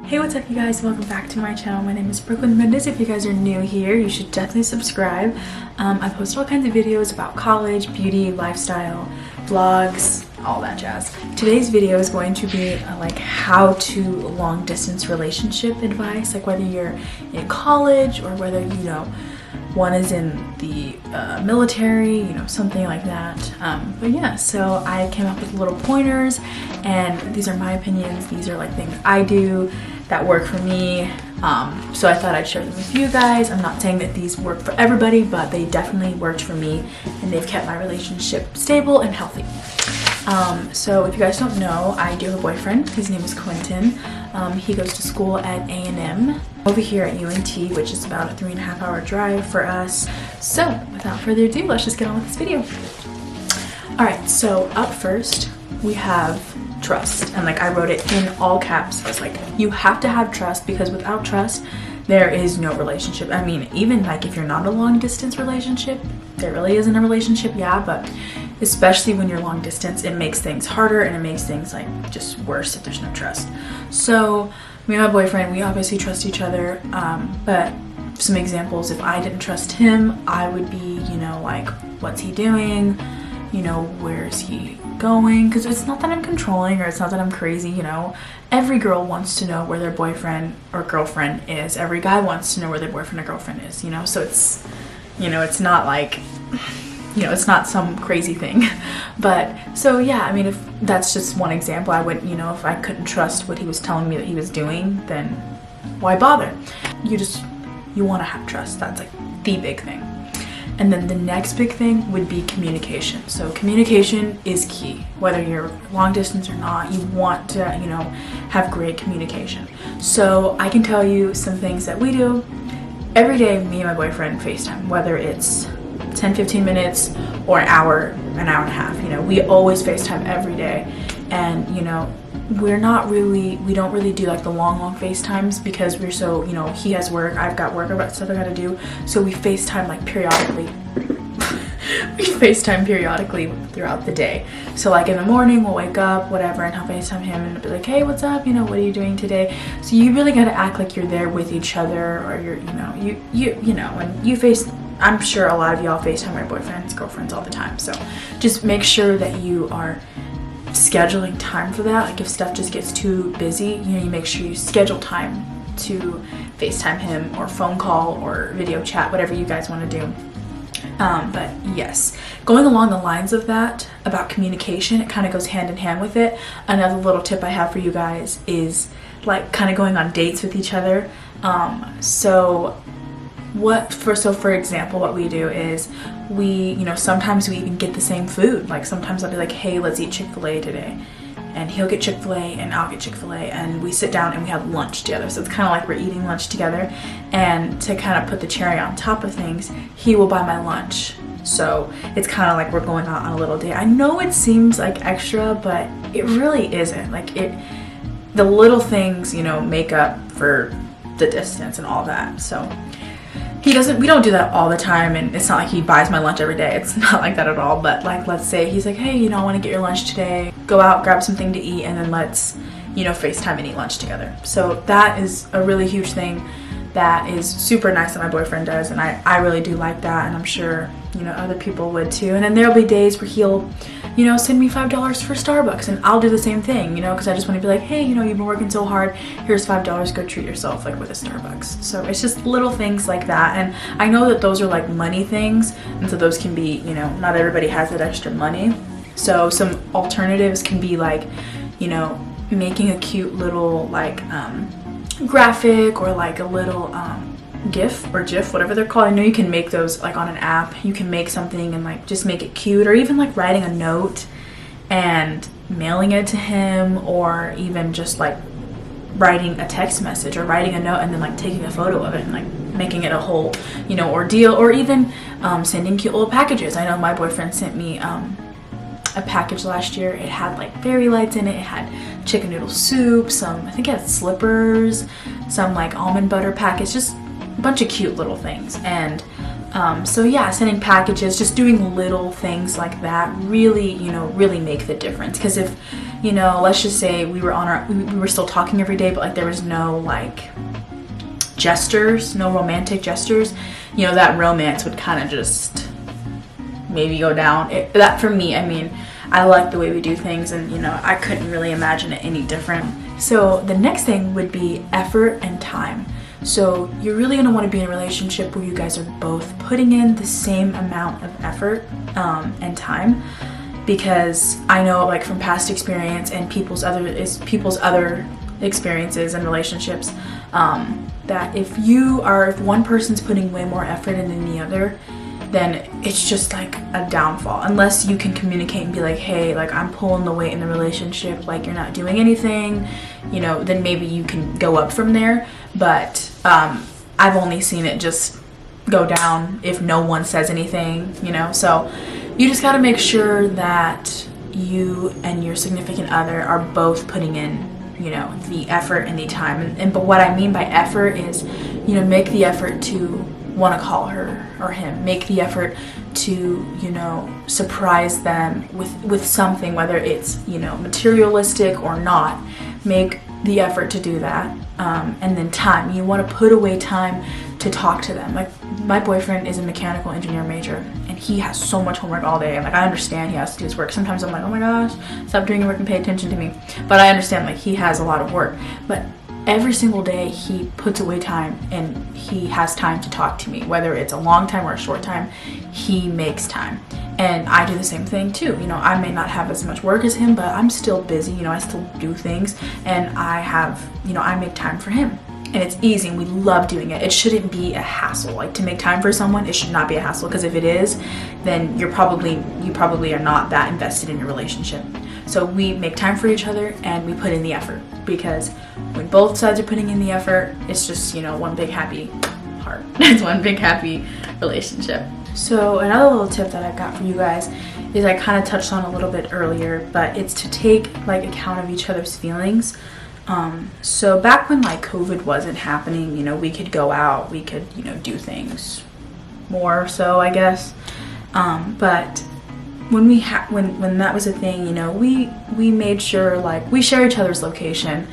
Hey, what's up you guys? Welcome back to my channel. My name is Brooklyn Mendes. If you guys are new here, you should definitely subscribe. I post all kinds of videos about college, beauty, lifestyle, vlogs, all that jazz. Today's video is going to be like how to long distance relationship advice, like whether you're in college or whether one is in the military, something like that. But yeah, so I came up with little pointers, and these are my opinions. These are like things I do that work for me. So I thought I'd share them with you guys. I'm not saying that these work for everybody, but they definitely worked for me, and they've kept my relationship stable and healthy. So if you guys don't know, I do have a boyfriend. His name is Quentin. He goes to school at A&M over here at UNT, which is about a 3.5-hour drive for us. So without further ado, let's just get on with this video. All right, so up first we have trust, and like I wrote it in all caps. I was like, you have to have trust, because without trust there is no relationship. I mean, even like if you're not a long distance relationship, there really isn't a relationship, yeah, but especially when you're long distance, it makes things harder, and it makes things like just worse if there's no trust. So me and my boyfriend, we obviously trust each other, but some examples: if I didn't trust him, I would be, like, what's he doing? Where is he going? Because it's not that I'm controlling, or it's not that I'm crazy, Every girl wants to know where their boyfriend or girlfriend is. Every guy wants to know where their boyfriend or girlfriend is, so it's, it's not like, it's not some crazy thing. But so yeah, I mean, if that's just one example, I would, if I couldn't trust what he was telling me that he was doing, then why bother? You want to have trust. That's like the big thing. And then the next big thing would be communication. So communication is key. Whether you're long distance or not, you want to, have great communication. So I can tell you some things that we do every day. Me and my boyfriend FaceTime, whether it's 10-15 minutes or an hour and a half. We always FaceTime every day. And we don't really do like the long FaceTimes, because we're so, he has work, I've got work, I've got stuff I gotta do. So we FaceTime like periodically. We FaceTime periodically throughout the day. So like in the morning, we'll wake up, whatever, and I'll FaceTime him and be like, hey, what's up? What are you doing today? So you really gotta act like you're there with each other, or you're, and you I'm sure a lot of y'all FaceTime your boyfriends, girlfriends all the time. So just make sure that you are scheduling time for that. Like if stuff just gets too busy, you make sure you schedule time to FaceTime him, or phone call, or video chat, whatever you guys want to do. But yes, going along the lines of that, about communication, it kind of goes hand in hand with it. Another little tip I have for you guys is like kind of going on dates with each other. For example, what we do is we, sometimes we even get the same food. Like sometimes I'll be like, hey, let's eat Chick-fil-A today. And he'll get Chick-fil-A and I'll get Chick-fil-A, and we sit down and we have lunch together. So it's kind of like we're eating lunch together. And to kind of put the cherry on top of things, he will buy my lunch. So it's kind of like we're going out on a little date. I know it seems like extra, but it really isn't. Like the little things, make up for the distance and all that. So we don't do that all the time, and it's not like he buys my lunch every day. It's not like that at all. But like, let's say he's like, hey, I want to get your lunch today. Go out, grab something to eat, and then let's, FaceTime and eat lunch together. So that is a really huge thing that is super nice that my boyfriend does, and I really do like that, and I'm sure, other people would too. And then there'll be days where he'll, send me $5 for Starbucks, and I'll do the same thing, because I just want to be like, hey, you've been working so hard, here's $5, go treat yourself, like with a Starbucks. So it's just little things like that. And I know that those are like money things, and so those can be, not everybody has that extra money. So some alternatives can be like, making a cute little like graphic, or like a little GIF or GIF, whatever they're called. I know you can make those like on an app. You can make something and like just make it cute, or even like writing a note and mailing it to him, or even just like writing a text message or writing a note and then like taking a photo of it and like making it a whole, ordeal, or even sending cute little packages. I know my boyfriend sent me a package last year. It had like fairy lights in it. It had chicken noodle soup, I think it had slippers, some like almond butter packets, just a bunch of cute little things. And so yeah, sending packages, just doing little things like that really, really make the difference. Because if you know, let's just say we were still talking every day, but like there was no like gestures, no romantic gestures, you know, that romance would kind of just maybe go down. That for me, I mean, I like the way we do things, and you know, I couldn't really imagine it any different. So the next thing would be effort and time. So you're really going to want to be in a relationship where you guys are both putting in the same amount of effort and time, because I know, like, from past experience and people's other experiences and relationships, that if one person's putting way more effort in than the other, then it's just like a downfall. Unless you can communicate and be like, hey, like, I'm pulling the weight in the relationship, like, you're not doing anything, you know, then maybe you can go up from there. But I've only seen it just go down if no one says anything, you know. So you just got to make sure that you and your significant other are both putting in, you know, the effort and the time. But what I mean by effort is, you know, make the effort to want to call her or him, make the effort to, you know, surprise them with something, whether it's, you know, materialistic or not. Make the effort to do that. And then time, you want to put away time to talk to them. Like, my boyfriend is a mechanical engineer major, and he has so much homework all day, and like, I understand he has to do his work. Sometimes I'm like, oh my gosh, stop doing your work and pay attention to me. But I understand, like, he has a lot of work, but every single day he puts away time and he has time to talk to me, whether it's a long time or a short time. He makes time. And I do the same thing too. You know, I may not have as much work as him, but I'm still busy. You know, I still do things, and I make time for him. And it's easy, and we love doing it. It shouldn't be a hassle. Like, to make time for someone, it should not be a hassle, because if it is, then you probably are not that invested in your relationship. So we make time for each other, and we put in the effort, because when both sides are putting in the effort, it's just, you know, one big happy heart. It's one big happy relationship. So another little tip that I got for you guys is, I kind of touched on a little bit earlier, but it's to take like account of each other's feelings. So back when like COVID wasn't happening, you know, we could go out, we could, you know, do things more so, I guess. But when when that was a thing, you know, we made sure, like, we share each other's location.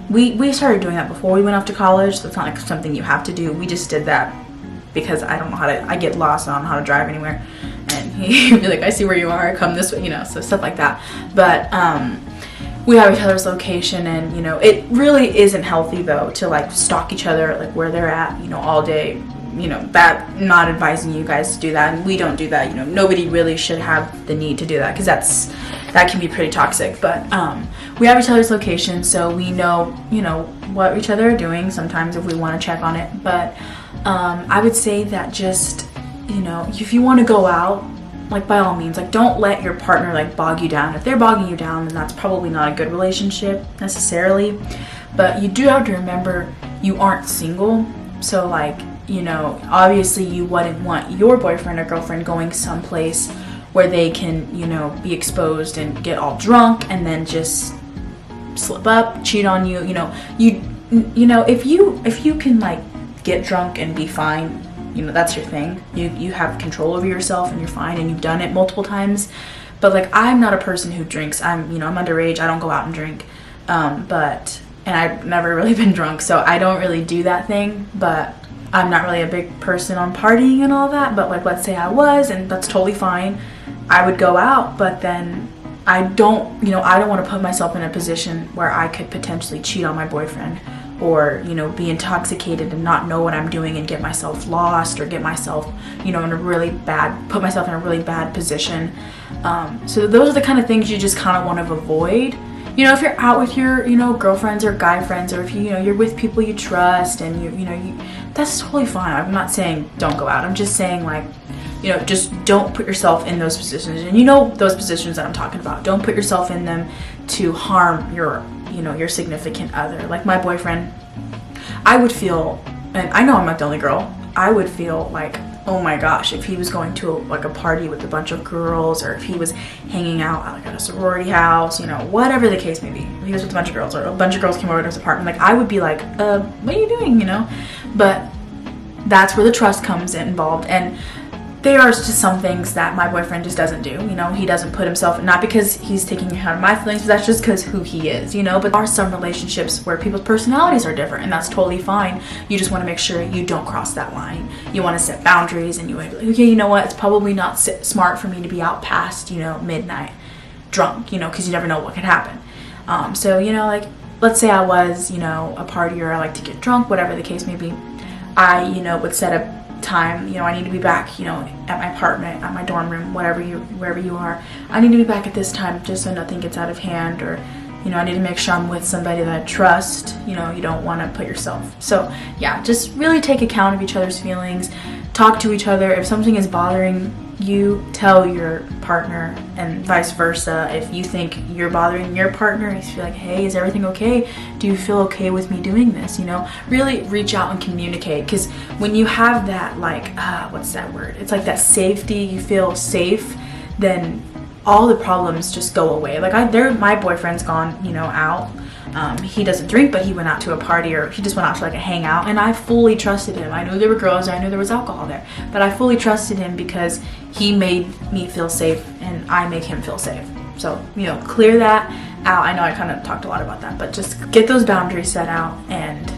We started doing that before we went off to college, so it's not like something you have to do. We just did that because I don't know I get lost and I don't know how to drive anywhere. And he'd be like, I see where you are, come this way, you know, so stuff like that. But we have each other's location, and, you know, it really isn't healthy, though, to like stalk each other, like where they're at, you know, all day. You know, that, not advising you guys to do that, and we don't do that. You know, nobody really should have the need to do that, because that can be pretty toxic. But we have each other's location, so we know, you know, what each other are doing sometimes if we want to check on it. But I would say that, just, you know, if you want to go out, like, by all means, like, don't let your partner like bog you down. If they're bogging you down, then that's probably not a good relationship necessarily. But you do have to remember, you aren't single, so like, you know, obviously you wouldn't want your boyfriend or girlfriend going someplace where they can, you know, be exposed and get all drunk and then just slip up, cheat on you. You know, if you can like get drunk and be fine, you know, that's your thing. You have control over yourself and you're fine, and you've done it multiple times. But like, I'm not a person who drinks. I'm underage. I don't go out and drink. And I've never really been drunk, so I don't really do that thing. But I'm not really a big person on partying and all that. But like, let's say I was, and that's totally fine. I would go out, but then I don't want to put myself in a position where I could potentially cheat on my boyfriend, or, you know, be intoxicated and not know what I'm doing and get myself lost, or get myself, you know, put myself in a really bad position. So those are the kind of things you just kind of want to avoid. You know, if you're out with your, you know, girlfriends or guy friends, or if you're with people you trust, and that's totally fine. I'm not saying don't go out. I'm just saying, like, you know, just don't put yourself in those positions. And you know those positions that I'm talking about. Don't put yourself in them to harm your significant other. Like, my boyfriend, I would feel, and I know I'm not the only girl, I would feel like, oh my gosh, if he was going to a party with a bunch of girls, or if he was hanging out like at a sorority house, you know, whatever the case may be, if he was with a bunch of girls, or a bunch of girls came over to his apartment, like, I would be like, what are you doing, you know? But that's where the trust comes involved, and there are just some things that my boyfriend just doesn't do. You know, he doesn't put himself, not because he's taking account of my feelings, but that's just because who he is, you know. But there are some relationships where people's personalities are different, and that's totally fine. You just want to make sure you don't cross that line. You want to set boundaries, and you want to be like, okay, you know what, it's probably not smart for me to be out past, you know, midnight drunk, you know, because you never know what could happen. So, you know, like, let's say I was, you know, a partier, I like to get drunk, whatever the case may be. I, you know, would set a time, you know, I need to be back, you know, at my apartment, at my dorm room, wherever you are. I need to be back at this time just so nothing gets out of hand, or, you know, I need to make sure I'm with somebody that I trust. You know, you don't want to put yourself. So yeah, just really take account of each other's feelings, talk to each other. If something is bothering you, tell your partner, and vice versa. If you think you're bothering your partner, you feel like, hey, is everything okay? Do you feel okay with me doing this? You know, really reach out and communicate, because when you have that, like, what's that word? It's like that safety, you feel safe, then all the problems just go away. Like, my boyfriend's gone, you know, out. He doesn't drink, but he went out to a party, or he just went out to like a hangout, and I fully trusted him. I knew there were girls, I knew there was alcohol there, but I fully trusted him because he made me feel safe and I make him feel safe. So, you know, clear that out. I know I kind of talked a lot about that, but just get those boundaries set out and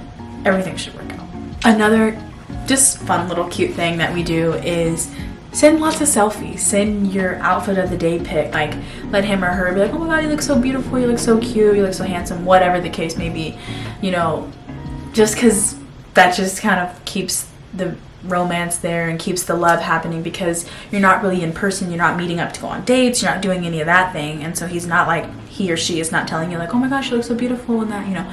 everything should work out. Another just fun little cute thing that we do is send lots of selfies. Send your outfit of the day pic. Like, let him or her be like, oh my god, you look so beautiful, you look so cute, you look so handsome, whatever the case may be. You know, just because that just kind of keeps the romance there and keeps the love happening, because you're not really in person, you're not meeting up to go on dates, you're not doing any of that thing. And so he's not like, he or she is not telling you like, oh my gosh, you look so beautiful and that, you know.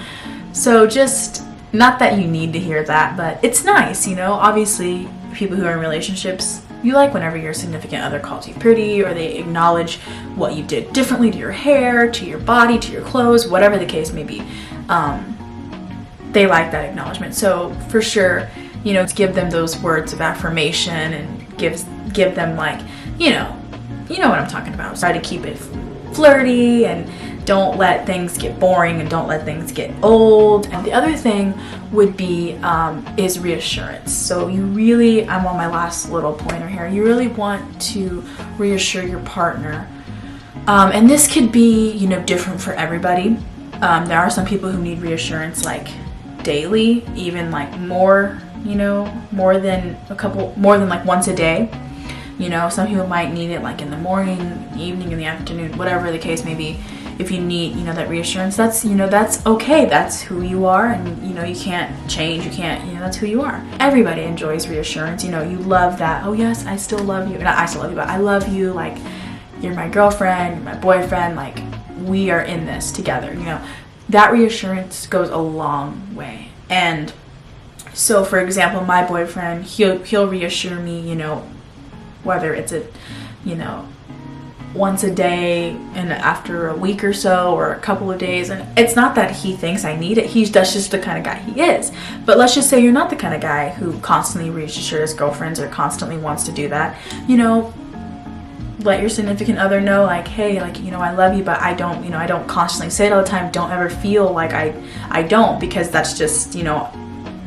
So just, not that you need to hear that, but it's nice, you know. Obviously, people who are in relationships, you like whenever your significant other calls you pretty, or they acknowledge what you did differently to your hair, to your body, to your clothes, whatever the case may be. They like that acknowledgement. So for sure, you know, give them those words of affirmation and give them, like, you know what I'm talking about. Try to keep it flirty and don't let things get boring and don't let things get old. And the other thing would be is reassurance. So you really, I'm on my last little pointer here, you really want to reassure your partner. And this could be, you know, different for everybody. There are some people who need reassurance like daily, even like more, you know, more than like once a day. You know, some people might need it like in the morning, evening, in the afternoon, whatever the case may be. If you need, you know, that reassurance, that's, you know, that's okay. That's who you are, and, you know, you can't change. You can't, you know, that's who you are. Everybody enjoys reassurance. You know, you love that. Oh yes, I still love you. Not I still love you, but I love you. Like, you're my girlfriend, you're my boyfriend. Like, we are in this together. You know, that reassurance goes a long way. And so, for example, my boyfriend, he'll reassure me, you know, whether it's you know, once a day and after a week or so or a couple of days. And it's not that he thinks I need it, that's just the kind of guy he is. But let's just say you're not the kind of guy who constantly reassures girlfriends or constantly wants to do that. You know, let your significant other know, like, hey, like, you know, I love you, but I don't, you know, I don't constantly say it all the time. Don't ever feel like I don't, because that's just, you know,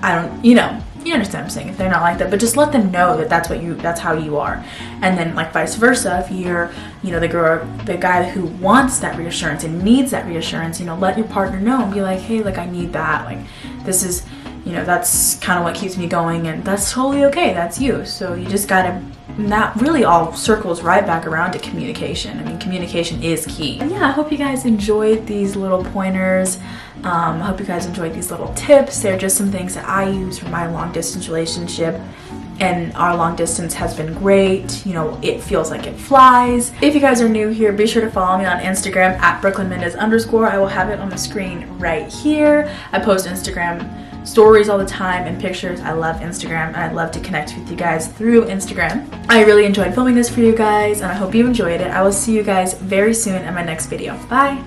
I don't, you know, you understand what I'm saying, if they're not like that. But just let them know that that's how you are. And then, like, vice versa, if you're, you know, the guy who wants that reassurance and needs that reassurance, you know, let your partner know and be like, hey, like, I need that, like, this is, you know, that's kind of what keeps me going, and that's totally okay, that's you. So you just gotta, that really all circles right back around to communication. I mean, communication is key. And yeah, I hope you guys enjoyed these little pointers. I hope you guys enjoyed these little tips. They're just some things that I use for my long distance relationship, and our long distance has been great. You know, it feels like it flies. If you guys are new here, be sure to follow me on Instagram at @BrooklynMendez_. I will have it on the screen right here. I post Instagram stories all the time and pictures. I love Instagram, and I'd love to connect with you guys through Instagram. I really enjoyed filming this for you guys, and I hope you enjoyed it. I will see you guys very soon in my next video. Bye!